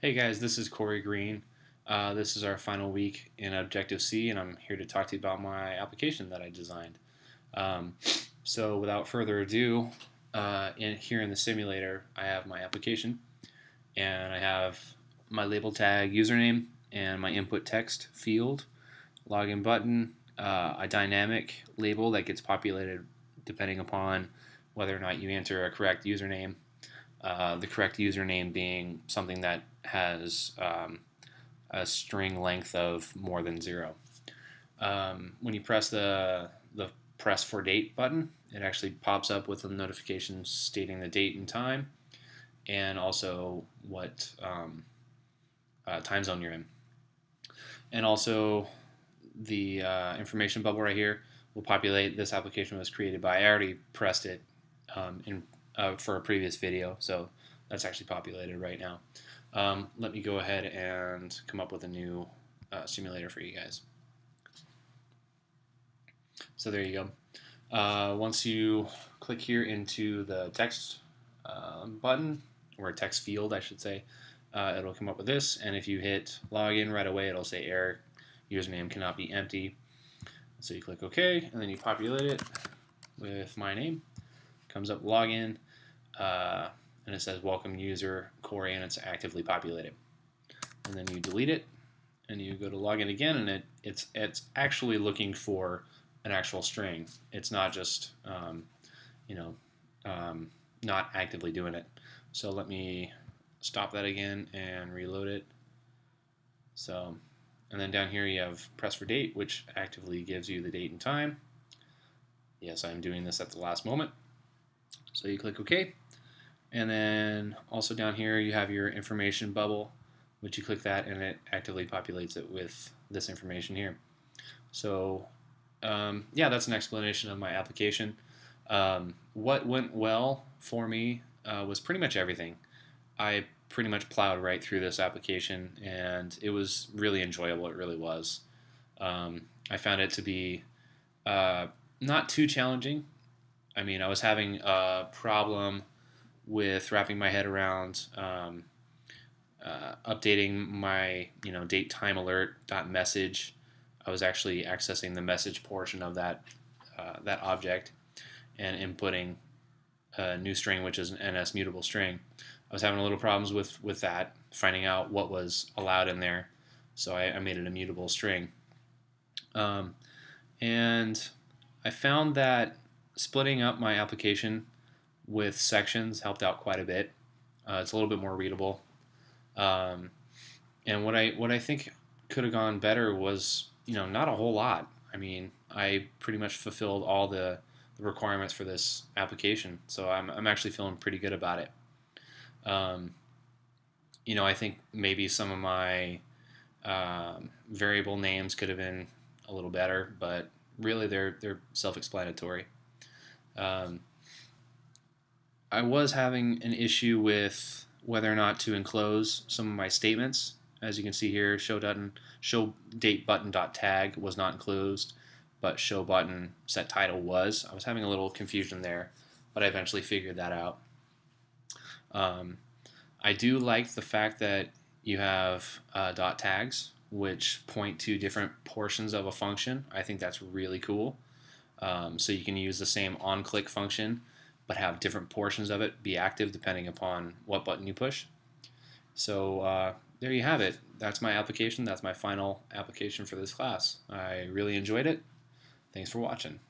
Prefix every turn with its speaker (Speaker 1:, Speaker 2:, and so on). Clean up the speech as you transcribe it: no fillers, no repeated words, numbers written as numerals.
Speaker 1: Hey guys, this is Corey Green. This is our final week in Objective-C, and I'm here to talk to you about my application that I designed. Um, so without further ado, here in the simulator, I have my application, and I have my label tag username and my input text field, login button, a dynamic label that gets populated depending upon whether or not you enter a correct username. The correct username being something that has a string length of more than 0. When you press the press for date button, it actually pops up with a notification stating the date and time, and also what time zone you're in. And also the information bubble right here will populate. This application was created by, I already pressed it for a previous video, so that's actually populated right now. Let me go ahead and come up with a new simulator for you guys. So there you go. Once you click here into the text button, or text field I should say, it'll come up with this, and if you hit login right away it'll say error, username cannot be empty. So you click OK, and then you populate it with my name. Comes up login, and it says welcome user Corey, and it's actively populated. And then you delete it, and you go to login again, and it's actually looking for an actual string. It's not just not actively doing it. So let me stop that again and reload it. So, and then down here you have press for date, which actively gives you the date and time. Yes, I'm doing this at the last moment. So you click OK, and then also down here you have your information bubble, which you click that and it actively populates it with this information here. So yeah, that's an explanation of my application. What went well for me was pretty much everything. I pretty much plowed right through this application, and it was really enjoyable. It really was. I found it to be not too challenging. I mean, I was having a problem with wrapping my head around updating my date time alert message. I was actually accessing the message portion of that object and inputting a new string, which is an NS mutable string. I was having a little problems with that, finding out what was allowed in there, so I made it a mutable string. And I found that splitting up my application with sections helped out quite a bit. It's a little bit more readable. And what I think could have gone better was, not a whole lot. I mean, I pretty much fulfilled all the requirements for this application, so I'm actually feeling pretty good about it. I think maybe some of my variable names could have been a little better, but really they're self-explanatory. I was having an issue with whether or not to enclose some of my statements. As you can see here, show date button tag was not enclosed, but show button set title was. I was having a little confusion there, but I eventually figured that out. I do like the fact that you have dot tags, which point to different portions of a function. I think that's really cool. So you can use the same on-click function, but have different portions of it be active depending upon what button you push. So there you have it. That's my application. That's my final application for this class. I really enjoyed it. Thanks for watching.